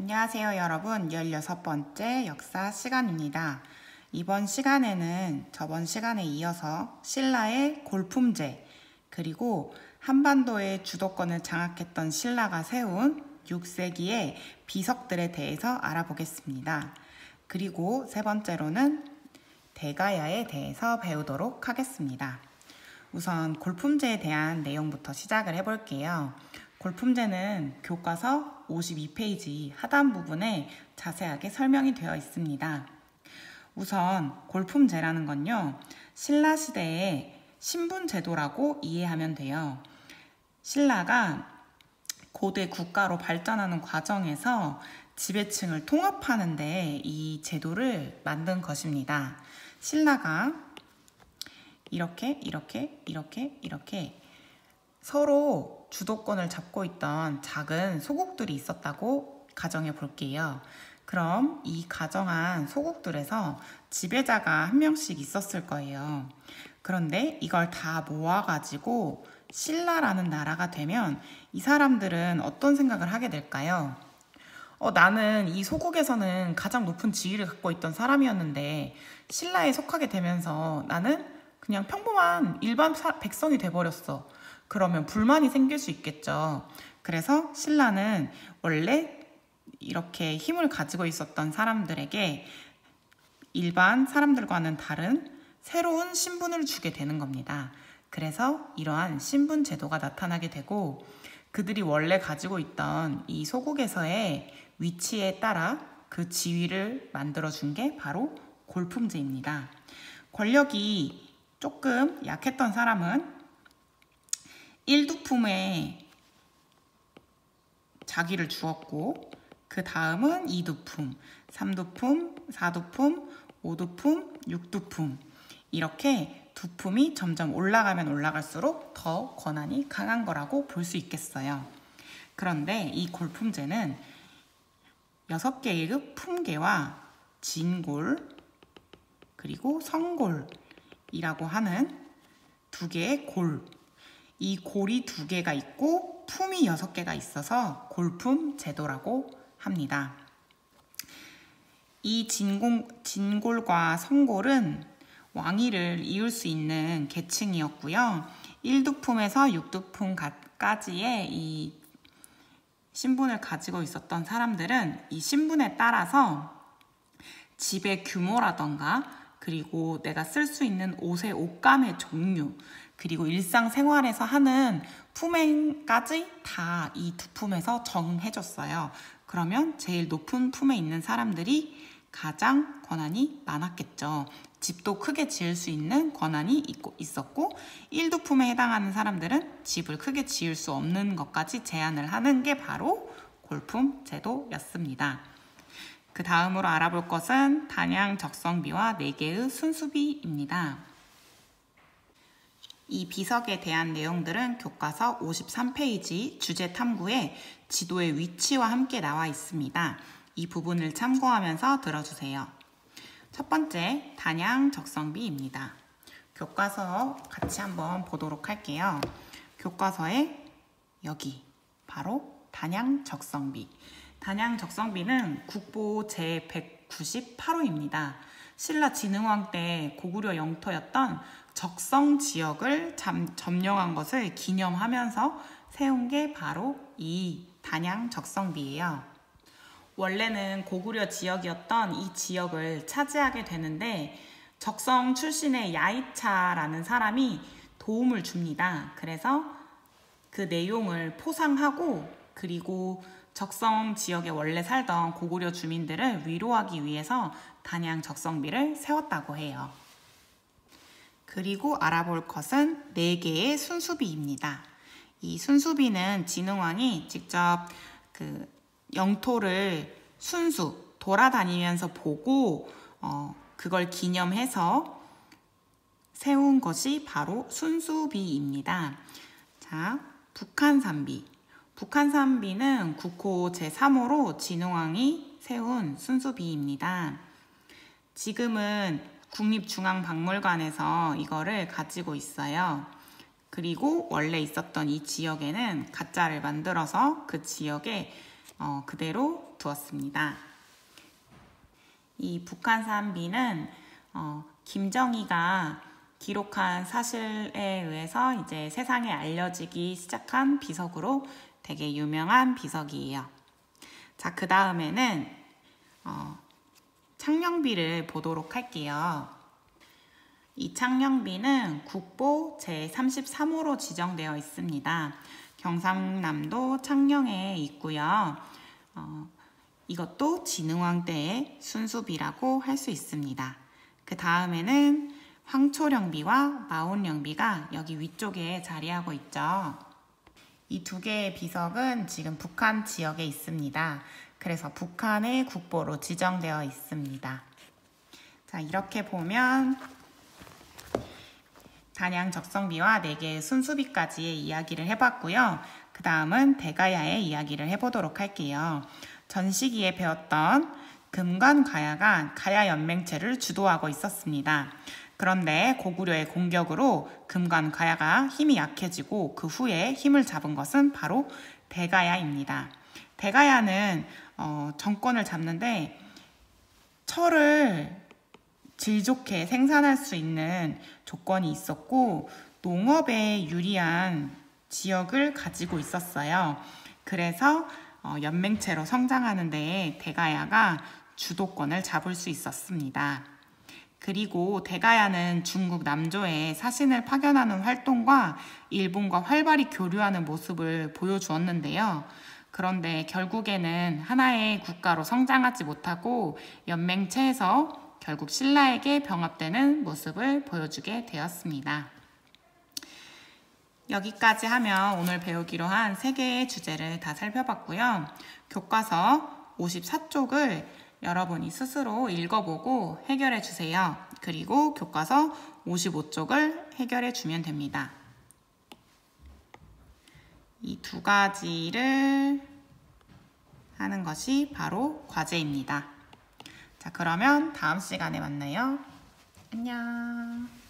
안녕하세요 여러분. 16번째 역사 시간입니다. 이번 시간에는 저번 시간에 이어서 신라의 골품제 그리고 한반도의 주도권을 장악했던 신라가 세운 6세기의 비석들에 대해서 알아보겠습니다. 그리고 세 번째로는 대가야에 대해서 배우도록 하겠습니다. 우선 골품제에 대한 내용부터 시작을 해볼게요. 골품제는 교과서 52페이지 하단 부분에 자세하게 설명이 되어 있습니다. 우선 골품제라는 건요, 신라시대의 신분제도라고 이해하면 돼요. 신라가 고대 국가로 발전하는 과정에서 지배층을 통합하는 데 이 제도를 만든 것입니다. 신라가 이렇게 서로 주도권을 잡고 있던 작은 소국들이 있었다고 가정해 볼게요. 그럼 이 가정한 소국들에서 지배자가 한 명씩 있었을 거예요. 그런데 이걸 다 모아가지고 신라라는 나라가 되면 이 사람들은 어떤 생각을 하게 될까요? 나는 이 소국에서는 가장 높은 지위를 갖고 있던 사람이었는데 신라에 속하게 되면서 나는 그냥 평범한 일반 백성이 돼버렸어. 그러면 불만이 생길 수 있겠죠. 그래서 신라는 원래 이렇게 힘을 가지고 있었던 사람들에게 일반 사람들과는 다른 새로운 신분을 주게 되는 겁니다. 그래서 이러한 신분 제도가 나타나게 되고 그들이 원래 가지고 있던 이 소국에서의 위치에 따라 그 지위를 만들어준 게 바로 골품제입니다. 권력이 조금 약했던 사람은 1두품에 자기를 주었고 그 다음은 2두품, 3두품, 4두품, 5두품, 6두품 이렇게 두품이 점점 올라가면 올라갈수록 더 권한이 강한 거라고 볼 수 있겠어요. 그런데 이 골품제는 6개의 품계와 진골 그리고 성골이라고 하는 2개의 골, 이 골이 2개가 있고 품이 6개가 있어서 골품 제도라고 합니다. 이 진골과 성골은 왕위를 이을 수 있는 계층이었고요. 1두품에서 6두품까지의 이 신분을 가지고 있었던 사람들은 이 신분에 따라서 집의 규모라던가 그리고 내가 쓸 수 있는 옷의 옷감의 종류 그리고 일상생활에서 하는 품행까지 다 이 2품에서 정해졌어요. 그러면 제일 높은 품에 있는 사람들이 가장 권한이 많았겠죠. 집도 크게 지을 수 있는 권한이 있었고 1두품에 해당하는 사람들은 집을 크게 지을 수 없는 것까지 제한을 하는 게 바로 골품 제도였습니다. 그 다음으로 알아볼 것은 단양 적성비와 4개의 순수비입니다. 이 비석에 대한 내용들은 교과서 53페이지 주제 탐구에 지도의 위치와 함께 나와 있습니다. 이 부분을 참고하면서 들어주세요. 첫 번째, 단양 적성비입니다. 교과서 같이 한번 보도록 할게요. 교과서에 여기 바로 단양 적성비. 단양 적성비는 국보 제198호입니다. 신라 진흥왕 때 고구려 영토였던 적성 지역을 점령한 것을 기념하면서 세운 게 바로 이 단양 적성비예요. 원래는 고구려 지역이었던 이 지역을 차지하게 되는데 적성 출신의 야이차라는 사람이 도움을 줍니다. 그래서 그 내용을 포상하고 그리고 적성 지역에 원래 살던 고구려 주민들을 위로하기 위해서 단양 적성비를 세웠다고 해요. 그리고 알아볼 것은 4개의 순수비입니다. 이 순수비는 진흥왕이 직접 그 영토를 돌아다니면서 보고 그걸 기념해서 세운 것이 바로 순수비입니다. 자, 북한산비. 북한산비는 국호 제3호로 진흥왕이 세운 순수비입니다. 지금은 국립중앙박물관에서 이거를 가지고 있어요. 그리고 원래 있었던 이 지역에는 가짜를 만들어서 그 지역에 그대로 두었습니다. 이 북한산비는 김정희가 기록한 사실에 의해서 이제 세상에 알려지기 시작한 비석으로 되게 유명한 비석이에요. 자, 그 다음에는 창녕비를 보도록 할게요. 이 창녕비는 국보 제33호로 지정되어 있습니다. 경상남도 창녕에 있고요. 이것도 진흥왕 때의 순수비라고 할 수 있습니다. 그 다음에는 황초령비와 마온령비가 여기 위쪽에 자리하고 있죠. 이 두 개의 비석은 지금 북한 지역에 있습니다. 그래서 북한의 국보로 지정되어 있습니다. 자, 이렇게 보면 단양 적성비와 4개의 순수비까지의 이야기를 해봤고요. 그 다음은 대가야의 이야기를 해보도록 할게요. 전 시기에 배웠던 금관가야가 가야연맹체를 주도하고 있었습니다. 그런데 고구려의 공격으로 금관가야가 힘이 약해지고 그 후에 힘을 잡은 것은 바로 대가야입니다. 대가야는 정권을 잡는데 철을 질 좋게 생산할 수 있는 조건이 있었고 농업에 유리한 지역을 가지고 있었어요. 그래서 연맹체로 성장하는 데에 대가야가 주도권을 잡을 수 있었습니다. 그리고 대가야는 중국 남조에 사신을 파견하는 활동과 일본과 활발히 교류하는 모습을 보여주었는데요. 그런데 결국에는 하나의 국가로 성장하지 못하고 연맹체에서 결국 신라에게 병합되는 모습을 보여주게 되었습니다. 여기까지 하면 오늘 배우기로 한 3개의 주제를 다 살펴봤고요. 교과서 54쪽을 여러분이 스스로 읽어보고 해결해 주세요. 그리고 교과서 55쪽을 해결해 주면 됩니다. 이 2가지를 하는 것이 바로 과제입니다. 자, 그러면 다음 시간에 만나요. 안녕.